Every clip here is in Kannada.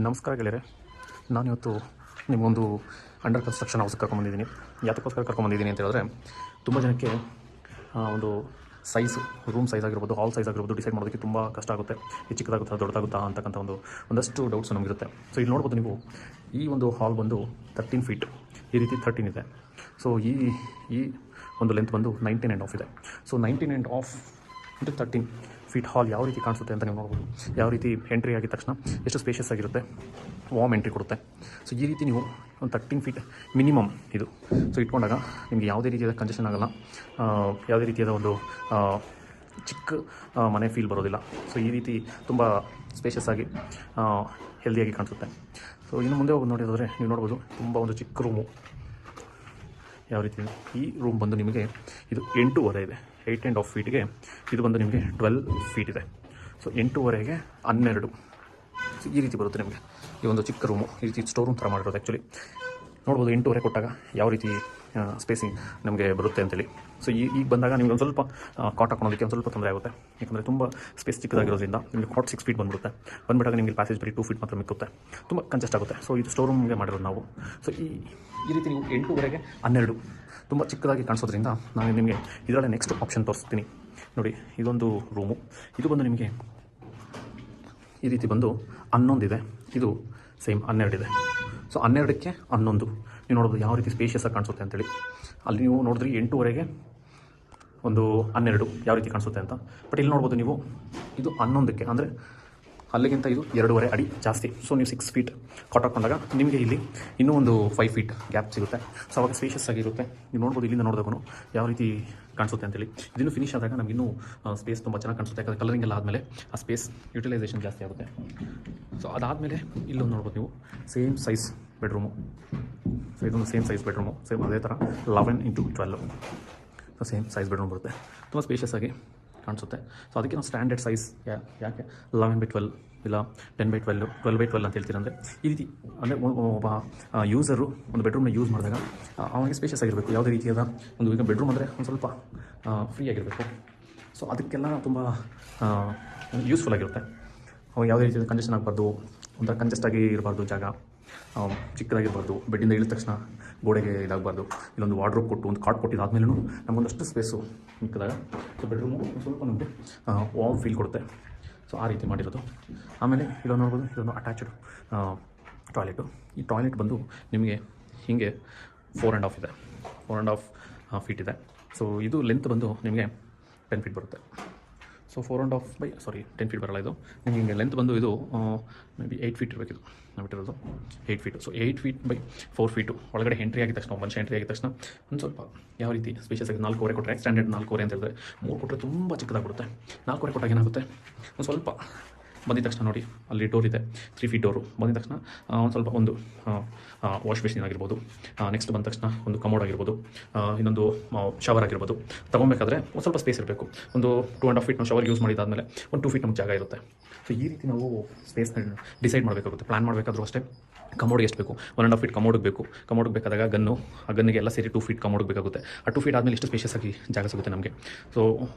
ನಮಸ್ಕಾರ ಗೆಳೆಯರೆ. ನಾನಿವತ್ತು ನಿಮಗೊಂದು ಅಂಡರ್ ಕನ್ಸ್ಟ್ರಕ್ಷನ್ ಹೌಸ್ ಕರ್ಕೊಂಬಂದಿದ್ದೀನಿ. ಯಾತಕ್ಕೋಸ್ಕರ ಕರ್ಕೊಂಬಂದಿದ್ದೀನಿ ಅಂತ ಹೇಳಿದ್ರೆ, ತುಂಬ ಜನಕ್ಕೆ ಒಂದು ಸೈಜ್, ರೂಮ್ ಸೈಜ್ ಆಗಿರ್ಬೋದು, ಹಾಲ್ ಸೈಜ್ ಆಗಿರ್ಬೋದು ಡಿಸೈಡ್ ಮಾಡೋದಕ್ಕೆ ತುಂಬ ಕಷ್ಟ ಆಗುತ್ತೆ. ಇದು ಚಿಕ್ಕದಾಗುತ್ತಾ ದೊಡ್ಡದಾಗುತ್ತಾ ಅಂತಕ್ಕಂಥ ಒಂದಷ್ಟು ಡೌಟ್ಸ್ ನಮಗಿರುತ್ತೆ. ಸೊ ಇಲ್ಲಿ ನೋಡ್ಬೋದು ನೀವು, ಈ ಒಂದು ಹಾಲ್ ಬಂದು 13 ಫೀಟ್, ಈ ರೀತಿ 13 ಇದೆ. ಸೊ ಈ ಒಂದು ಲೆಂತ್ ಬಂದು 19.5 ಇದೆ. ಸೊ 19.5 into 13 ಫೀಟ್ ಹಾಲ್ ಯಾವ ರೀತಿ ಕಾಣಿಸುತ್ತೆ ಅಂತ ನೀವು ನೋಡ್ಬೋದು. ಯಾವ ರೀತಿ ಎಂಟ್ರಿ ಆಗಿದ ತಕ್ಷಣ ಎಷ್ಟು ಸ್ಪೇಷಿಯಸ್ ಆಗಿರುತ್ತೆ, ವಾರ್ಮ್ ಎಂಟ್ರಿ ಕೊಡುತ್ತೆ. ಸೊ ಈ ರೀತಿ ನೀವು ಒಂದು 13 ಫೀಟ್ ಮಿನಿಮಮ್ ಇದು ಸೊ ಇಟ್ಕೊಂಡಾಗ ನಿಮಗೆ ಯಾವುದೇ ರೀತಿಯಾದ ಕಂಜೆಷನ್ ಆಗೋಲ್ಲ, ಯಾವುದೇ ರೀತಿಯಾದ ಒಂದು ಚಿಕ್ಕ ಮನೆ ಫೀಲ್ ಬರೋದಿಲ್ಲ. ಸೊ ಈ ರೀತಿ ತುಂಬ ಸ್ಪೇಷಿಯಸ್ ಆಗಿ ಹೆಲ್ದಿಯಾಗಿ ಕಾಣಿಸುತ್ತೆ. ಸೊ ಇನ್ನು ಮುಂದೆ ಹೋಗಿ ನೋಡಿದ್ರೆ ನೀವು ನೋಡ್ಬೋದು, ತುಂಬ ಒಂದು ಚಿಕ್ಕ ರೂಮು ಯಾವ ರೀತಿ. ಈ ರೂಮ್ ಬಂದು ನಿಮಗೆ ಇದು 8.5 ಇದೆ. 8.5 ಫೀಟ್ಗೆ ಇದು ಬಂದು ನಿಮಗೆ 12 ಫೀಟ್ ಇದೆ. ಸೊ 8.5ಗೆ 12. ಸೊ ಈ ರೀತಿ ಬರುತ್ತೆ ನಿಮಗೆ ಈ ಒಂದು ಚಿಕ್ಕ ರೂಮು. ಈ ರೀತಿ ಸ್ಟೋರ್ ರೂಮ್ ಥರ ಮಾಡಿರೋದು. ಆ್ಯಕ್ಚುಲಿ ನೋಡ್ಬೋದು 8.5 ಕೊಟ್ಟಾಗ ಯಾವ ರೀತಿ ಸ್ಪೇಸಿಂಗ್ ನಮಗೆ ಬರುತ್ತೆ ಅಂತೇಳಿ. ಸೊ ಈಗ ಬಂದಾಗ ನಿಮ್ಗೆ ಒಂದು ಸ್ವಲ್ಪ ಕಾಟ್ ಹಾಕೊಳೋದಕ್ಕೆ ಒಂದು ಸ್ವಲ್ಪ ತೊಂದರೆ ಆಗುತ್ತೆ. ಯಾಕಂದರೆ ತುಂಬ ಸ್ಪೇಸ್ ಚಿಕ್ಕದಾಗಿರೋದ್ರಿಂದ ನಿಮಗೆ ಕಾಟ್ 6 ಫೀಟ್ ಬಂದುಬಿಟ್ಟಾಗ ನಿಮಗೆ ಪ್ಯಾಸೇಜ್ ಬರೀ 2 ಫೀಟ್ ಮಾತ್ರ ಮಿಕ್ಕುತ್ತೆ. ತುಂಬ ಕಂಜೆಸ್ಟ್ ಆಗುತ್ತೆ. ಸೊ ಇದು ಸ್ಟೋರ್ ರೂಮ್ಗೆ ಮಾಡಿರೋದು ನಾವು. ಸೊ ಈ ರೀತಿ ನೀವು 8.5ಗೆ 12 ತುಂಬ ಚಿಕ್ಕದಾಗಿ ಕಾಣಿಸೋದ್ರಿಂದ ನಾನು ನಿಮಗೆ ಇದರಲ್ಲೇ ನೆಕ್ಸ್ಟ್ ಆಪ್ಷನ್ ತೋರಿಸ್ತೀನಿ. ನೋಡಿ, ಇದೊಂದು ರೂಮು. ಇದು ಬಂದು ನಿಮಗೆ ಈ ರೀತಿ ಬಂದು 11 ಇದೆ. ಇದು ಸೇಮ್ 12 ಇದೆ. ಸೊ 12ಕ್ಕೆ 11 ನೀವು ನೋಡ್ಬೋದು ಯಾವ ರೀತಿ ಸ್ಪೇಷಿಯಸ್ ಆಗಿ ಕಾಣಿಸುತ್ತೆ ಅಂತೇಳಿ. ಅಲ್ಲಿ ನೀವು ನೋಡಿದ್ರಿ 8.5ಗೆ ಒಂದು 12 ಯಾವ ರೀತಿ ಕಾಣಿಸುತ್ತೆ ಅಂತ. ಬಟ್ ಇಲ್ಲಿ ನೋಡ್ಬೋದು ನೀವು, ಇದು 11ಕ್ಕೆ ಅಂದರೆ ಅಲ್ಲಿಗಿಂತ ಇದು 2.5 ಅಡಿ ಜಾಸ್ತಿ. ಸೊ ನೀವು 6 ಫೀಟ್ ಕಾಟ್ ಹಾಕೊಂಡಾಗ ನಿಮಗೆ ಇಲ್ಲಿ ಇನ್ನೂ ಒಂದು 5 ಫೀಟ್ ಗ್ಯಾಪ್ ಸಿಗುತ್ತೆ. ಸೊ ಅವಾಗ ಸ್ಪೇಷಿಯಸ್ ಆಗಿರುತ್ತೆ. ನೀವು ನೋಡ್ಬೋದು ಇಲ್ಲಿಂದ ನೋಡಿದಾಗೂ ಯಾವ ರೀತಿ ಕಾಣಿಸುತ್ತೆ ಅಂತೇಳಿ. ಇದನ್ನು ಫಿನಿಶ್ ಆದಾಗ ನಮ್ಗೆ ಇನ್ನೂ ಸ್ಪೇಸ್ ತುಂಬ ಚೆನ್ನಾಗಿ ಕಾಣಿಸುತ್ತೆ. ಯಾಕಂದರೆ ಕಲರಿಂಗ್ ಎಲ್ಲ ಆದಮೇಲೆ ಆ ಸ್ಪೇಸ್ ಯುಟಿಲೈಸೇಷನ್ ಜಾಸ್ತಿ ಆಗುತ್ತೆ. ಸೊ ಅದಾದಮೇಲೆ ಇಲ್ಲೊಂದು ನೋಡ್ಬೋದು ನೀವು, ಸೇಮ್ ಸೈಜ್ ಬೆಡ್ರೂಮು. ಸೊ ಇದೊಂದು ಸೇಮ್ ಸೈಜ್ ಬೆಡ್ರೂಮು, ಸೇಮ್ ಅದೇ ಥರ 11x12. So same size bedroom ಬರುತ್ತೆ. ತುಂಬ ಸ್ಪೇಷಿಯಸ್ ಆಗಿ ಕಾಣಿಸುತ್ತೆ. ಸೊ ಅದಕ್ಕೆ ನಾವು ಸ್ಟ್ಯಾಂಡರ್ಡ್ ಸೈಜ್ ಯಾಕೆ 11x12 ಇಲ್ಲ 10x12, 12x12 ಅಂತ ಹೇಳ್ತೀರ ಅಂದರೆ, ಈ ರೀತಿ ಅಂದರೆ ಒಬ್ಬ ಯೂಸರು ಒಂದು ಬೆಡ್ರೂಮ್ನ ಯೂಸ್ ಮಾಡಿದಾಗ ಅವನಿಗೆ ಸ್ಪೇಷಿಯಸ್ ಆಗಿರಬೇಕು. ಯಾವುದೇ ರೀತಿಯಾದ ಒಂದು, ಈಗ ಬೆಡ್ರೂಮ್ ಅಂದರೆ ಒಂದು ಸ್ವಲ್ಪ ಫ್ರೀ ಆಗಿರಬೇಕು. ಸೊ ಅದಕ್ಕೆಲ್ಲ ತುಂಬ ಯೂಸ್ಫುಲ್ ಆಗಿರುತ್ತೆ. ಅವಾಗ ಯಾವುದೇ ರೀತಿಯಾದ ಕಂಜೆಷನ್ ಆಗಬಾರ್ದು, ಒಂಥರ ಕಂಜೆಸ್ಟ್ ಆಗಿ ಇರಬಾರ್ದು, ಜಾಗ ಚಿಕ್ಕದಾಗಿರಬಾರ್ದು. ಬೆಡ್ಡಿಂದ ಇಳಿದ ತಕ್ಷಣ ಗೋಡೆಗೆ ಇದಾಗಬಾರ್ದು. ಇಲ್ಲೊಂದು ವಾರ್ಡ್ರೋಬ್ ಕೊಟ್ಟು ಒಂದು ಕಾಟ್ ಕೊಟ್ಟಿದ್ದಾದ್ಮೇಲೂ ನಮಗೊಂದಷ್ಟು ಸ್ಪೇಸು ಮಿಕ್ಕಿದಾಗ ಸೊ ಬೆಡ್ರೂಮು ಸ್ವಲ್ಪ ನಮಗೆ ವಾರ್ಮ್ ಫೀಲ್ ಕೊಡುತ್ತೆ. ಸೊ ಆ ರೀತಿ ಮಾಡಿರೋದು. ಆಮೇಲೆ ಇಲ್ಲೊಂದು ನೋಡ್ಬೋದು, ಇದೊಂದು ಅಟ್ಯಾಚ್ಡ್ ಟಾಯ್ಲೆಟು. ಈ ಟಾಯ್ಲೆಟ್ ಬಂದು ನಿಮಗೆ ಹೀಗೆ 4.5 ಇದೆ. 4.5 ಫೀಟ್ ಇದೆ. ಸೊ ಇದು ಲೆಂತ್ ಬಂದು ನಿಮಗೆ 10 ಫೀಟ್ ಬರುತ್ತೆ. ಸೊ 10 ಫೀಟ್ ಬರಲ್ಲ ಇದು ನಿಮಗೆ. ಹಿಂಗೆ ಲೆಂತ್ ಬಂದು ಇದು ಮೇ ಬಿ 8 ಫೀಟ್ ಇರಬೇಕಿದು ನಾವು ಬಿಟ್ಟಿರೋದು 8 feet. So 8 feet by 4 feet ಒಳಗಡೆ ಎಂಟ್ರಿ ಆಗಿದ ತಕ್ಷಣ, ಮನುಷ್ಯ ಎಂಟ್ರಿ ಆಗಿದ ತಕ್ಷಣ ಒಂದು ಸ್ವಲ್ಪ ಯಾವ ರೀತಿ ಸ್ಪೇಷಿಯಸ್ ಆಗಿ 4.5 ಕೊಟ್ಟರೆ, ಸ್ಟ್ಯಾಂಡರ್ಡ್ 4.5 ಅಂತ ಹೇಳಿದ್ರೆ, 3 ಕೊಟ್ಟರೆ ತುಂಬ ಚಿಕ್ಕದಾಗ್ಬಿಡುತ್ತೆ. 4.5 ಕೊಟ್ಟಾಗ ಏನಾಗುತ್ತೆ, ಒಂದು ಸ್ವಲ್ಪ ಬಂದಿದ ತಕ್ಷಣ ನೋಡಿ ಅಲ್ಲಿ ಡೋರ್ ಇದೆ, 3 ಫೀಟ್ ಡೋರು. ಬಂದಿದ ತಕ್ಷಣ ಒಂದು ಸ್ವಲ್ಪ ಒಂದು ವಾಶ್ ಬೇಸಿನ್ ಆಗಿರ್ಬೋದು, ನೆಕ್ಸ್ಟ್ ಬಂದ ತಕ್ಷಣ ಒಂದು ಕಮೋಡ್ ಆಗಿರ್ಬೋದು, ಇನ್ನೊಂದು ಶವರ್ ಆಗಿರ್ಬೋದು. ತೊಗೊಬೇಕಾದ್ರೆ ಒಂದು ಸ್ವಲ್ಪ ಸ್ಪೇಸ್ ಇರಬೇಕು. ಒಂದು 2.5 ಫೀಟ್ ನಾವು ಶವರ್ ಯೂಸ್ ಮಾಡಿದಾದಮೇಲೆ ಒಂದು 2 ಫೀಟ್ ನಮ್ಗೆ ಜಾಗ ಇರುತ್ತೆ. ಸೊ ಈ ರೀತಿ ನಾವು ಸ್ಪೇಸ್ನ ಡಿಸೈಡ್ ಮಾಡಬೇಕಾಗುತ್ತೆ. ಪ್ಲ್ಯಾನ್ ಮಾಡಬೇಕಾದ್ರೂ ಅಷ್ಟೇ. ಕಮೋಡ್ಗೆ ಎಷ್ಟು ಬೇಕು, 1.5 ಫೀಟ್ ಕಮೋಡಿಗೆ ಬೇಕು. ಕಮೋಡಿಗೆ ಬೇಕಾದಾಗ ಆ ಗನ್ನಿಗೆ ಎಲ್ಲ ಸೇರಿ 2 ಫೀಟ್ ಕಮೋಡಿಗೆ ಬೇಕಾಗುತ್ತೆ. ಆ 2 ಫೀಟ್ ಆದಮೇಲೆ ಎಷ್ಟು ಸ್ಪೇಷಿಯಸ್ ಆಗಿ ಜಾಗ ಸಿಗುತ್ತೆ ನಮಗೆ. ಸೊ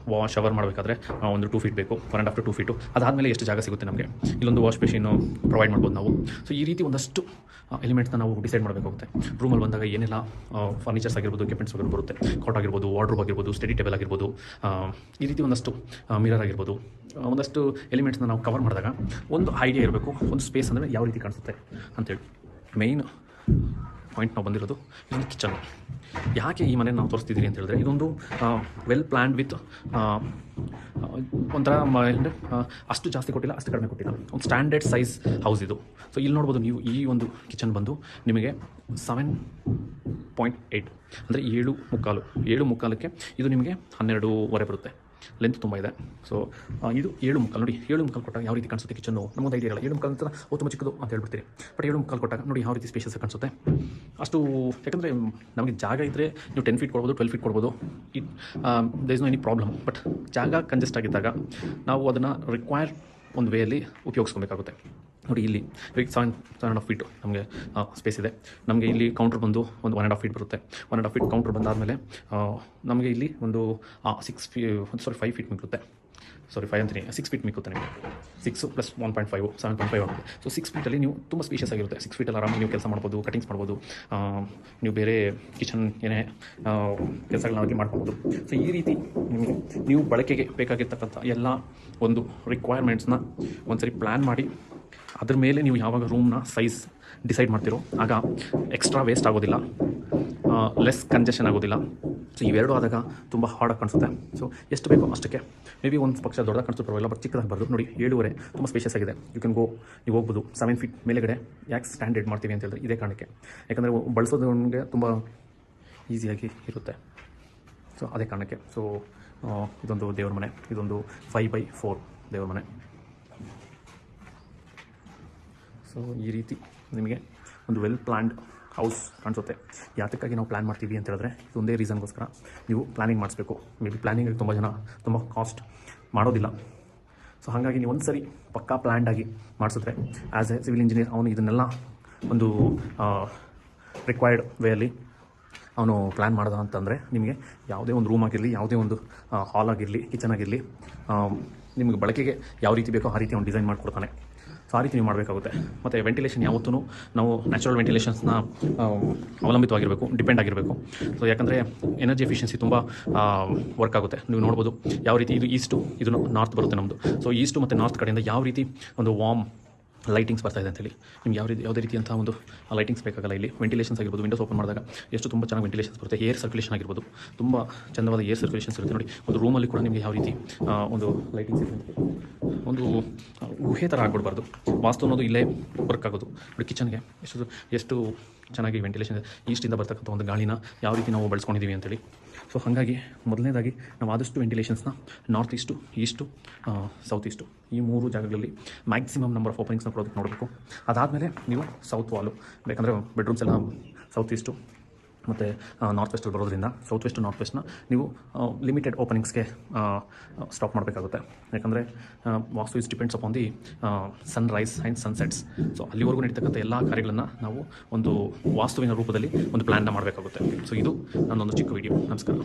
ಶವರ್ ಮಾಡಬೇಕಾದ್ರೆ ಒಂದು 2 ಫೀಟ್ ಬೇಕು, 1.5 to 2 ಫೀಟು. ಅದಾದಮೇಲೆ ಎಷ್ಟು ಜಾಗ ಸಿಗುತ್ತೆ ನಮಗೆ. ಇಲ್ಲೊಂದು ವಾಶ್ ಬೇಸಿನ್ನು ಪ್ರೊವೈಡ್ ಮಾಡ್ಬೋದು ನಾವು. ಸೊ ಈ ರೀತಿ ಒಂದಷ್ಟು ಎಲಿಮೆಂಟ್ಸ್ನ ನಾವು ಡಿಸೈಡ್ ಮಾಡಬೇಕಾಗುತ್ತೆ. ರೂಮಲ್ಲಿ ಬಂದಾಗ ಏನೆಲ್ಲ ಫರ್ನಿಚರ್ಸ್ ಆಗಿರ್ಬೋದು, ಎಕ್ವಿಪ್ಮೆಂಟ್ಸ್ ಬರುತ್ತೆ, ಕಾಟ್ ಆಗಿರ್ಬೋದು, ವಾರ್ಡ್ರೋಬ್ ಆಗಿರ್ಬೋದು, ಸ್ಟಡಿ ಟೇಬಲ್ ಆಗಿರ್ಬೋದು, ಈ ರೀತಿ ಒಂದಷ್ಟು ಮಿರರ್ ಆಗಿರ್ಬೋದು, ಒಂದಷ್ಟು ಎಲಿಮೆಂಟ್ಸ್ನ ನಾವು ಕವರ್ ಮಾಡಿದಾಗ ಒಂದು ಐಡಿಯಾ ಇರಬೇಕು, ಒಂದು ಸ್ಪೇಸ್ ಅಂದರೆ ಯಾವ ರೀತಿ ಕಾಣಿಸುತ್ತೆ ಅಂತೇಳಿ. ಮೇಯ್ನ್ ಪಾಯಿಂಟ್ ನಾವು ಬಂದಿರೋದು ಇದೊಂದು ಕಿಚನ್. ಯಾಕೆ ಈ ಮನೆ ನಾವು ತೋರಿಸ್ತಿದ್ದೀರಿ ಅಂತ ಹೇಳಿದ್ರೆ, ಇದೊಂದು ವೆಲ್ ಪ್ಲ್ಯಾನ್ಡ್ ವಿತ್ ಒಂಥರ ಅಂದರೆ ಅಷ್ಟು ಜಾಸ್ತಿ ಕೊಟ್ಟಿಲ್ಲ, ಅಷ್ಟು ಕಡಿಮೆ ಕೊಟ್ಟಿಲ್ಲ, ಒಂದು ಸ್ಟ್ಯಾಂಡರ್ಡ್ ಸೈಜ್ ಹೌಸ್ ಇದು. ಸೊ ಇಲ್ಲಿ ನೋಡ್ಬೋದು ನೀವು, ಈ ಒಂದು ಕಿಚನ್ ಬಂದು ನಿಮಗೆ 7.8 ಅಂದರೆ 7.25ಕ್ಕೆ ಇದು ನಿಮಗೆ 12.5 ಬರುತ್ತೆ. ಲೆಂತ್ ತುಂಬ ಇದೆ. ಸೊ ಇದು 7.25 ನೋಡಿ. 7.25 ಕೊಟ್ಟಾಗ ಯಾವ ರೀತಿ ಕಾಣಿಸುತ್ತೆ ಕಿಚನ್ನು ನಮಗೊಂದು ಐಡಿಯಾ ಇರಲ್ಲ. 7.25 ಅಂತ ತುಂಬ ಚಿಕ್ಕದು ಅಂತ ಹೇಳ್ಬಿಡ್ತೀರಿ. ಬಟ್ 7.25 ಕೊಟ್ಟಾಗ ನೋಡಿ ಯಾವ ರೀತಿ ಸ್ಪೇಷಿಯಸ್ ಕಾಣಿಸುತ್ತೆ. ಅಷ್ಟು ಯಾಕಂದರೆ ನಮಗೆ ಜಾಗ ಇದ್ದರೆ ನೀವು 10 ಫೀಟ್ ಕೊಡ್ಬೋದು, 12 ಫೀಟ್ ಕೊಡ್ಬೋದು. There is no any problem. But ಜಾಗ ಕಂಜೆಸ್ಟ್ ಆಗಿದ್ದಾಗ ನಾವು ಅದನ್ನು ರಿಕ್ವೈರ್ ಒಂದು ವೇಯಲ್ಲಿ ಉಪಯೋಗಿಸ್ಕೊಬೇಕಾಗುತ್ತೆ. ನೋಡಿ ಇಲ್ಲಿ 7.5 ಫೀಟು ನಮಗೆ ಸ್ಪೇಸ್ ಇದೆ. ನಮಗೆ ಇಲ್ಲಿ ಕೌಂಟ್ರ್ ಬಂದು ಒಂದು 1.5 ಫೀಟ್ ಬರುತ್ತೆ. 1.5 ಫೀಟ್ ಕೌಂಟ್ರ್ ಬಂದಾದಮೇಲೆ ನಮಗೆ ಇಲ್ಲಿ ಒಂದು 5 ಫೀಟ್ ಮಿಗುತ್ತೆ. ಸಾರಿ 5 ಅಂತೀನಿ, 6 ಫೀಟ್ ಮಿಕ್ಕುತ್ತೆ ನಿಮಗೆ. 6 + 1.5 7.5 ಆಗುತ್ತೆ. ಸೊ 6 ಫೀಟಲ್ಲಿ ನೀವು ತುಂಬ ಸ್ಪೇಷಿಯಸ್ ಆಗಿರುತ್ತೆ. 6 ಫೀಟಲ್ಲಿ ಆರಾಮಾಗಿ ನೀವು ಕೆಲಸ ಮಾಡ್ಬೋದು, ಕಟಿಂಗ್ಸ್ ಮಾಡ್ಬೋದು, ನೀವು ಬೇರೆ ಕಿಚನ್ ಏನೇ ಕೆಲಸಗಳನ್ನಾಗಿ ಮಾಡ್ಬೋದು. ಸೊ ಈ ರೀತಿ ನಿಮಗೆ ನೀವು ಬಳಕೆಗೆ ಬೇಕಾಗಿರ್ತಕ್ಕಂಥ ಎಲ್ಲ ಒಂದು ರಿಕ್ವೈರ್ಮೆಂಟ್ಸ್ನ ಒಂದ್ಸರಿ ಪ್ಲ್ಯಾನ್ ಮಾಡಿ ಅದ್ರ ಮೇಲೆ ನೀವು ಯಾವಾಗ ರೂಮ್ನ ಸೈಜ್ ಡಿಸೈಡ್ ಮಾಡ್ತೀರೋ ಆಗ ಎಕ್ಸ್ಟ್ರಾ ವೇಸ್ಟ್ ಆಗೋದಿಲ್ಲ, ಲೆಸ್ ಕಂಜೆಷನ್ ಆಗೋದಿಲ್ಲ. ಸೊ ಇವೆರಡು ಆದಾಗ ತುಂಬ ಹಾರ್ಡಾಗಿ ಕಾಣಿಸುತ್ತೆ. ಸೊ ಎಷ್ಟು ಬೇಕೋ ಅಷ್ಟಕ್ಕೆ, ಮೇ ಬಿ ಒಂದು ಪಕ್ಷ ದೊಡ್ಡದಾಗಿ ಕಾಣಿಸ್ತು ಪರವಾಗಿಲ್ಲ, ಬಟ್ ಚಿಕ್ಕದಾಗಿ ಬರೋದು ನೋಡಿ. 7.5 ತುಂಬ ಸ್ಪೇಷಿಯಸ್ ಆಗಿದೆ. ಯು ಕ್ಯಾನ್ ಗೋ, ನೀವು ಹೋಗ್ಬೋದು 7 ಫೀಟ್ ಮೇಲೆಗಡೆ. ಯಾಕೆ ಸ್ಟ್ಯಾಂಡರ್ಡ್ ಮಾಡ್ತೀವಿ ಅಂತ ಹೇಳಿದ್ರೆ ಇದೇ ಕಾರಣಕ್ಕೆ, ಯಾಕಂದರೆ ಬಳಸೋದಕ್ಕೆ ತುಂಬ ಈಸಿಯಾಗಿ ಇರುತ್ತೆ. ಸೊ ಅದೇ ಕಾರಣಕ್ಕೆ. ಸೊ ಇದೊಂದು ದೇವ್ರ ಮನೆ, ಇದೊಂದು 5x4 ದೇವ್ರ ಮನೆ. ಸೊ ಈ ರೀತಿ ನಿಮಗೆ ಒಂದು ವೆಲ್ ಪ್ಲ್ಯಾನ್ಡ್ ಹೌಸ್ ಕಾಣಿಸುತ್ತೆ. ಯಾತಕ್ಕಾಗಿ ನಾವು ಪ್ಲ್ಯಾನ್ ಮಾಡ್ತೀವಿ ಅಂತ ಹೇಳಿದ್ರೆ ಇದೊಂದೇ ರೀಸನ್ಗೋಸ್ಕರ. ನೀವು ಪ್ಲ್ಯಾನಿಂಗ್ ಮಾಡಿಸ್ಬೇಕು. ಮೇ ಬಿ ಪ್ಲ್ಯಾನಿಂಗಿಗೆ ತುಂಬ ಜನ ತುಂಬ ಕಾಸ್ಟ್ ಮಾಡೋದಿಲ್ಲ. ಸೊ ಹಾಗಾಗಿ ನೀವು ಒಂದು ಸರಿ ಪಕ್ಕಾ ಪ್ಲ್ಯಾನ್ಡಾಗಿ ಮಾಡಿಸಿದ್ರೆ ಆ್ಯಸ್ ಎ ಸಿವಿಲ್ ಇಂಜಿನಿಯರ್ ಅವನು ಇದನ್ನೆಲ್ಲ ಒಂದು ರಿಕ್ವೈರ್ಡ್ ವೇಯಲ್ಲಿ ಅವನು ಪ್ಲ್ಯಾನ್ ಮಾಡ್ದ ಅಂತಂದರೆ ನಿಮಗೆ ಯಾವುದೇ ಒಂದು ರೂಮ್ ಆಗಿರಲಿ, ಯಾವುದೇ ಒಂದು ಹಾಲ್ ಆಗಿರಲಿ, ಕಿಚನ್ ಆಗಿರಲಿ, ನಿಮಗೆ ಬಳಕೆಗೆ ಯಾವ ರೀತಿ ಬೇಕೋ ಆ ರೀತಿ ಅವ್ನು ಡಿಸೈನ್ ಮಾಡಿಕೊಡ್ತಾನೆ. ಸೊ ಆ ರೀತಿ ನೀವು ಮಾಡಬೇಕಾಗುತ್ತೆ. ಮತ್ತು ವೆಂಟಿಲೇಷನ್ ಯಾವತ್ತೂ ನಾವು ನ್ಯಾಚುರಲ್ ವೆಂಟಿಲೇಷನ್ಸ್ನ ಅವಲಂಬಿತವಾಗಿರಬೇಕು, ಡಿಪೆಂಡ್ ಆಗಿರಬೇಕು. ಸೊ ಯಾಕಂದರೆ ಎನರ್ಜಿ ಎಫಿಷಿಯನ್ಸಿ ತುಂಬ ವರ್ಕ್ ಆಗುತ್ತೆ. ನೀವು ನೋಡ್ಬೋದು ಯಾವ ರೀತಿ ಇದು ಈಸ್ಟು, ಇದು ನಾರ್ತ್ ಬರುತ್ತೆ ನಮ್ಮದು. ಸೊ ಈಸ್ಟು ಮತ್ತು ನಾರ್ತ್ ಕಡೆಯಿಂದ ಯಾವ ರೀತಿ ಒಂದು ವಾರ್ಮ್ ಲೈಟಿಂಗ್ಸ್ ಬರ್ತಾ ಇದೆ ಅಂತೇಳಿ. ನಿಮ್ಗೆ ಯಾವುದೇ ರೀತಿಯಂಥ ಒಂದು ಲೈಟಿಂಗ್ಸ್ ಬೇಕಾಗಲ್ಲ. ಇಲ್ಲಿ ವೆಂಟಿಲೇಷನ್ಸ್ ಆಗಿರ್ಬೋದು, ವಿಂಡೋಸ್ ಓಪನ್ ಮಾಡಿದಾಗ ಎಷ್ಟು ತುಂಬ ಚೆನ್ನಾಗಿ ವೆಂಟಿಲೇಷನ್ಸ್ ಬರುತ್ತೆ. ಏರ್ ಸರ್ಕ್ಯುಲೇಷನ್ ಆಗಿರ್ಬೋದು, ತುಂಬ ಚಂದವಾದ ಏರ್ ಸರ್ಕ್ಯುಲೇಷನ್ಸ್ ಇರುತ್ತೆ ನೋಡಿ. ಒಂದು ರೂಮಲ್ಲಿ ಕೂಡ ನಿಮಗೆ ಯಾವ ರೀತಿ ಒಂದು ಲೈಟಿಂಗ್ಸ್ ಇರುತ್ತೆ, ಒಂದು ಗುಹೆ ಥರ ಆಗ್ಬಿಡ್ಬಾರ್ದು. ವಾಸ್ತು ಅನ್ನೋದು ಇಲ್ಲೇ ವರ್ಕ್ ಆಗೋದು ನೋಡಿ. ಕಿಚನ್ಗೆ ಎಷ್ಟು ಚೆನ್ನಾಗಿ ವೆಂಟಿಲೇಷನ್, ಈಸ್ಟಿಂದ ಬರ್ತಕ್ಕಂಥ ಒಂದು ಗಾಳಿನ ಯಾವ ರೀತಿ ನಾವು ಬಳಸ್ಕೊಂಡಿದ್ದೀವಿ ಅಂತೇಳಿ. ಸೊ ಹಾಗಾಗಿ ಮೊದಲನೇದಾಗಿ ನಾವು ಆದಷ್ಟು ವೆಂಟಿಲೇಷನ್ಸ್ನ ನಾರ್ತ್ ಈಸ್ಟು ಸೌತ್ ಈಸ್ಟು ಈ 3 ಜಾಗಗಳಲ್ಲಿ ಮ್ಯಾಕ್ಸಿಮಮ್ ನಂಬರ್ ಆಫ್ ಓಪನಿಂಗ್ಸ್ನ ಕೊಡೋದಕ್ಕೆ ನೋಡಬೇಕು. ಅದಾದಮೇಲೆ ನೀವು ಸೌತ್ ವಾಲು, ಬೇಕಂದರೆ ಬೆಡ್ರೂಮ್ಸ್ ಎಲ್ಲ ಸೌತ್ ಈಸ್ಟು ಮತ್ತು ನಾರ್ತ್ ವೆಸ್ಟಲ್ಲಿ ಬರೋದ್ರಿಂದ ಸೌತ್ ವೆಸ್ಟು ನಾರ್ತ್ ವೆಸ್ಟ್ನ ನೀವು ಲಿಮಿಟೆಡ್ ಓಪನಿಂಗ್ಸ್ಗೆ ಸ್ಟಾಪ್ ಮಾಡಬೇಕಾಗುತ್ತೆ. ಯಾಕಂದರೆ vastu is depends upon the sunrise and sunsets. So ಅಲ್ಲಿವರೆಗೂ ನಡೀತಕ್ಕಂಥ ಎಲ್ಲ ಕಾರ್ಯಗಳನ್ನು ನಾವು ಒಂದು ವಾಸ್ತುವಿನ ರೂಪದಲ್ಲಿ ಒಂದು ಪ್ಲ್ಯಾನ್ನ ಮಾಡಬೇಕಾಗುತ್ತೆ. ಸೊ ಇದು ನನ್ನೊಂದು ಚಿಕ್ಕ ವಿಡಿಯೋ. ನಮಸ್ಕಾರ.